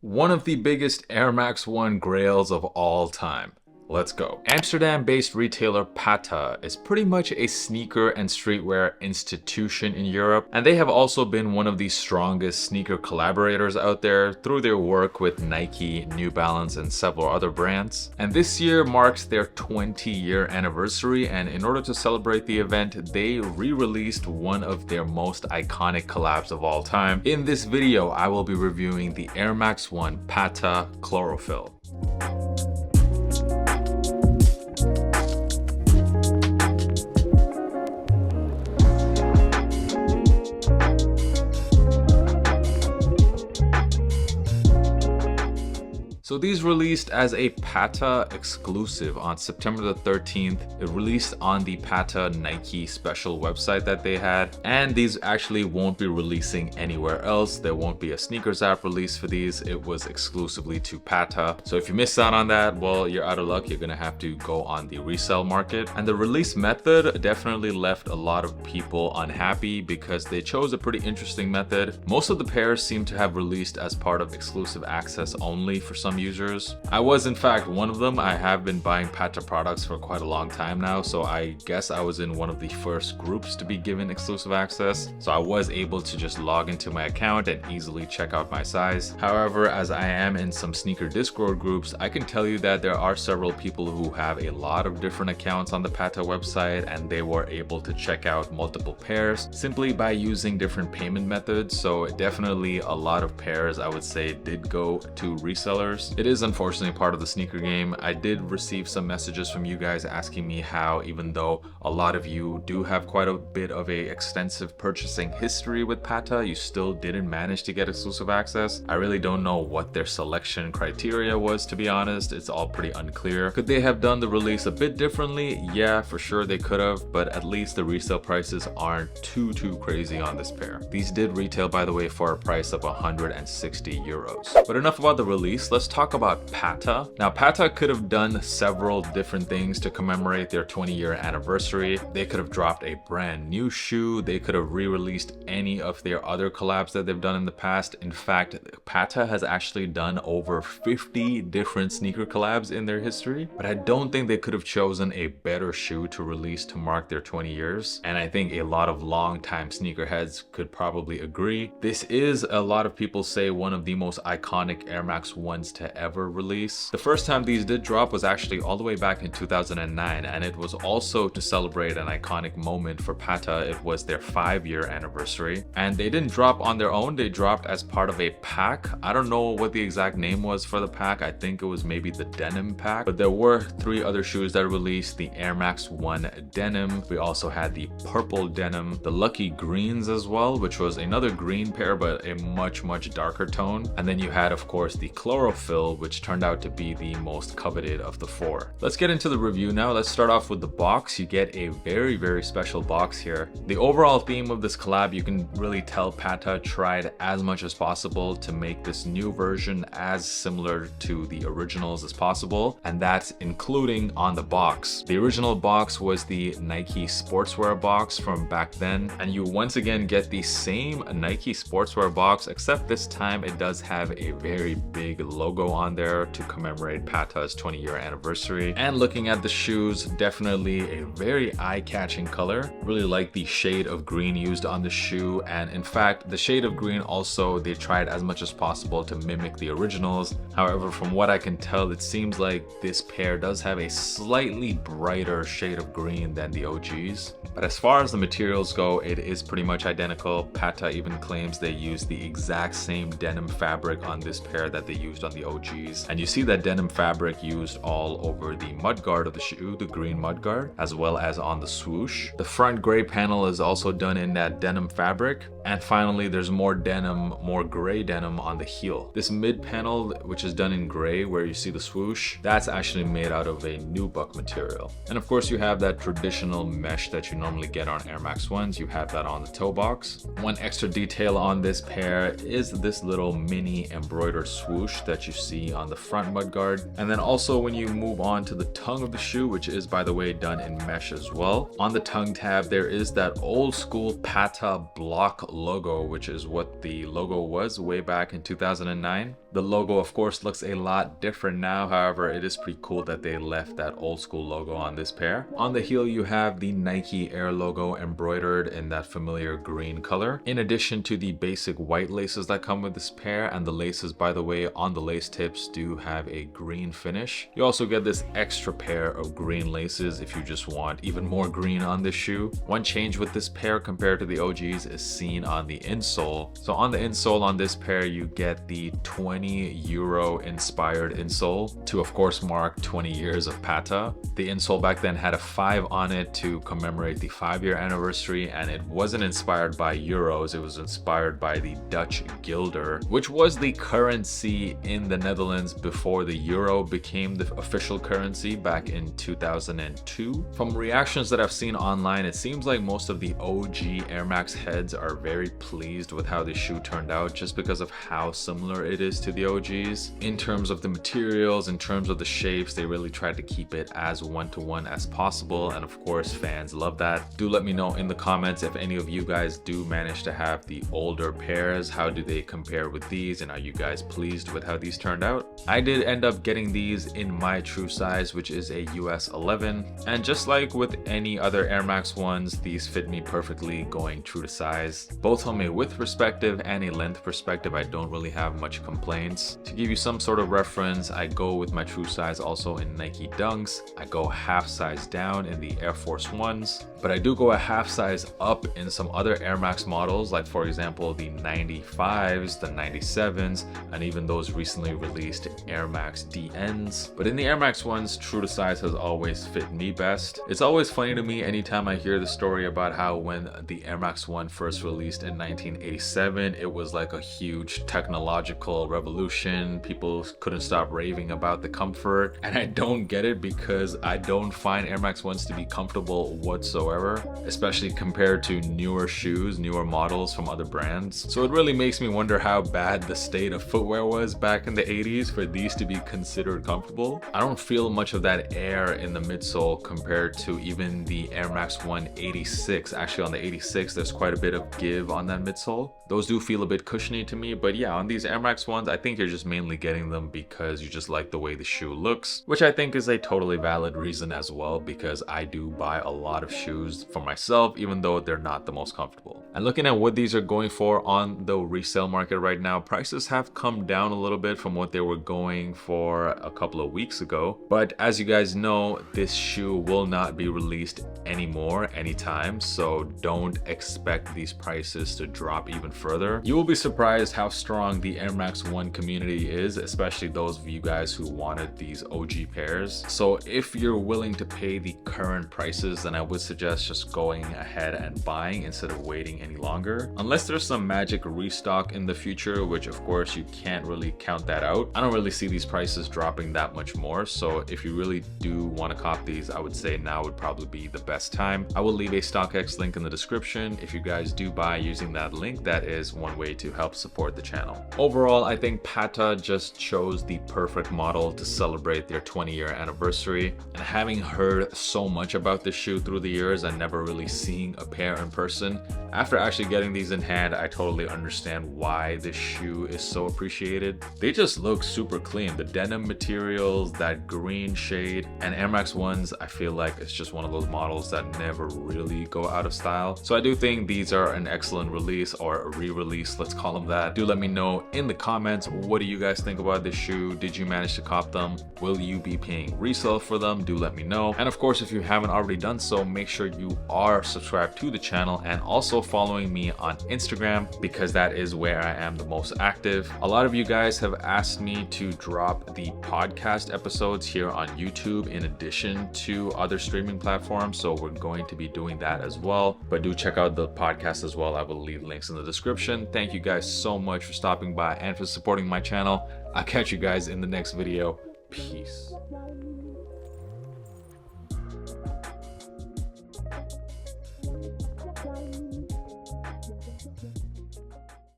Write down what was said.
One of the biggest Air Max 1 grails of all time. Let's go. Amsterdam-based retailer Patta is pretty much a sneaker and streetwear institution in Europe, and they have also been one of the strongest sneaker collaborators out there through their work with Nike, New Balance, and several other brands. And this year marks their 20-year anniversary, and in order to celebrate the event, they re-released one of their most iconic collabs of all time. In this video, I will be reviewing the Air Max 1 Patta Chlorophyll. So these released as a Patta exclusive on September the 13th. It released on the Patta Nike special website that they had. And these actually won't be releasing anywhere else. There won't be a sneakers app release for these. It was exclusively to Patta. So if you missed out on that, well, you're out of luck. You're gonna have to go on the resale market. And the release method definitely left a lot of people unhappy because they chose a pretty interesting method. Most of the pairs seem to have released as part of exclusive access only for some users. I was in fact one of them. I have been buying Patta products for quite a long time now, so I guess I was in one of the first groups to be given exclusive access. So I was able to just log into my account and easily check out my size. However, as I am in some sneaker Discord groups, I can tell you that there are several people who have a lot of different accounts on the Patta website, and they were able to check out multiple pairs simply by using different payment methods. So definitely a lot of pairs, I would say, did go to resellers. It is unfortunately part of the sneaker game. I did receive some messages from you guys asking me how, even though a lot of you do have quite a bit of a extensive purchasing history with Patta, you still didn't manage to get exclusive access. I really don't know what their selection criteria was, to be honest. It's all pretty unclear. Could they have done the release a bit differently? Yeah, for sure they could have, but at least the resale prices aren't too crazy on this pair. These did retail, by the way, for a price of 160 euros. But enough about the release. Let's talk about Patta. Now, Patta could have done several different things to commemorate their 20-year anniversary. They could have dropped a brand new shoe. They could have re-released any of their other collabs that they've done in the past. In fact, Patta has actually done over 50 different sneaker collabs in their history, but I don't think they could have chosen a better shoe to release to mark their 20 years. And I think a lot of longtime sneakerheads could probably agree. This is, a lot of people say, one of the most iconic Air Max 1s to ever release. The first time these did drop was actually all the way back in 2009, and it was also to celebrate an iconic moment for Patta. It was their 5-year anniversary, and they didn't drop on their own. They dropped as part of a pack. I don't know what the exact name was for the pack. I think it was maybe the denim pack, but there were 3 other shoes that released: the Air Max 1 denim. We also had the purple denim, the Lucky Greens as well, which was another green pair but a much darker tone, and then you had, of course, the Chlorophyll, which turned out to be the most coveted of the 4. Let's get into the review now. Let's start off with the box. You get a very special box here. The overall theme of this collab, you can really tell Patta tried as much as possible to make this new version as similar to the originals as possible, and that's including on the box. The original box was the Nike sportswear box from back then, and you once again get the same Nike sportswear box, except this time it does have a very big logo on there to commemorate Patta's 20-year anniversary. And looking at the shoes, definitely a very eye-catching color. Really like the shade of green used on the shoe, and in fact the shade of green also, they tried as much as possible to mimic the originals. However, from what I can tell, it seems like this pair does have a slightly brighter shade of green than the OGs. But as far as the materials go, it is pretty much identical. Patta even claims they used the exact same denim fabric on this pair that they used on the OGs, and you see that denim fabric used all over the mudguard of the shoe, the green mudguard, as well as on the swoosh. The front gray panel is also done in that denim fabric, and finally there's more denim, more gray denim on the heel. This mid panel, which is done in gray where you see the swoosh, that's actually made out of a nubuck material. And of course you have that traditional mesh that you normally get on Air Max 1s. You have that on the toe box. One extra detail on this pair is this little mini embroidered swoosh that you see on the front mudguard. And then also when you move on to the tongue of the shoe, which is by the way done in mesh as well, on the tongue tab there is that old school Patta block logo, which is what the logo was way back in 2009. The logo of course looks a lot different now, however it is pretty cool that they left that old school logo on this pair. On the heel you have the Nike Air logo embroidered in that familiar green color, in addition to the basic white laces that come with this pair, and the laces by the way on the lace tips do have a green finish. You also get this extra pair of green laces if you just want even more green on this shoe. One change with this pair compared to the OGs is seen on the insole. So on the insole on this pair you get the 20 euro inspired insole to of course mark 20 years of Patta. The insole back then had a 5 on it to commemorate the 5-year anniversary, and it wasn't inspired by euros, it was inspired by the Dutch guilder, which was the currency in the Netherlands before the euro became the official currency back in 2002. From reactions that I've seen online, it seems like most of the OG Air Max heads are very pleased with how this shoe turned out, just because of how similar it is to the OGs. In terms of the materials, in terms of the shapes, they really tried to keep it as one-to-one as possible, and of course fans love that. Do let me know in the comments if any of you guys do manage to have the older pairs. How do they compare with these, and are you guys pleased with how these turned out? I did end up getting these in my true size, which is a US 11, and just like with any other Air Max ones, these fit me perfectly going true to size. Both from a width perspective and a length perspective, I don't really have much complaints. To give you some sort of reference, I go with my true size also in Nike Dunks. I go half size down in the Air Force Ones, but I do go a half size up in some other Air Max models, like for example the 95s, the 97s, and even those recently released Air Max DNs. But in the Air Max ones, true to size has always fit me best. It's always funny to me anytime I hear the story about how when the Air Max 1 first released in 1987, it was like a huge technological revolution. People couldn't stop raving about the comfort, and I don't get it because I don't find Air Max 1s to be comfortable whatsoever, especially compared to newer shoes, newer models from other brands. So it really makes me wonder how bad the state of footwear was back in the 80s for these to be considered comfortable. I don't feel much of that air in the midsole compared to even the Air Max 1 86. Actually on the 86 there's quite a bit of give on that midsole. Those do feel a bit cushiony to me, but yeah, on these Air Max ones I think you're just mainly getting them because you just like the way the shoe looks, which I think is a totally valid reason as well, because I do buy a lot of shoes for myself even though they're not the most comfortable. And looking at what these are going for on the resale market right now, prices have come down a little bit from what they were going for a couple of weeks ago. But as you guys know, this shoe will not be released anymore anytime, so don't expect these prices to drop even further. You will be surprised how strong the Air Max 1 community is, especially those of you guys who wanted these OG pairs. So if you're willing to pay the current prices, then I would suggest just going ahead and buying instead of waiting any longer. Unless there's some magic restock in the future, which of course you can't really count that out. I don't really see these prices dropping that much more, so if you really do want to cop these, I would say now would probably be the best time. I will leave a StockX link in the description. If you guys do buy using that link, that is one way to help support the channel. Overall, I think Patta just chose the perfect model to celebrate their 20-year anniversary, and having heard so much about this shoe through the years and never really seeing a pair in person, after actually getting these in hand, I totally understand why this shoe is so appreciated. They just look super clean. The denim materials, that green shade, and Air Max 1s, I feel like it's just one of those models that never really go out of style. So I do think these are an excellent release, or a re-release, let's call them that. Do let me know in the comments, what do you guys think about this shoe? Did you manage to cop them? Will you be paying resale for them? Do let me know. And of course, if you haven't already done so, make sure you are subscribed to the channel and also following me on Instagram, because that is where I am the most active. A lot of you guys have asked me to drop the podcast episodes here on YouTube in addition to other streaming platforms, so we're going to be doing that as well. But do check out the podcast as well. I will leave links in the description. Thank you guys so much for stopping by and for supporting my channel. I'll catch you guys in the next video. Peace.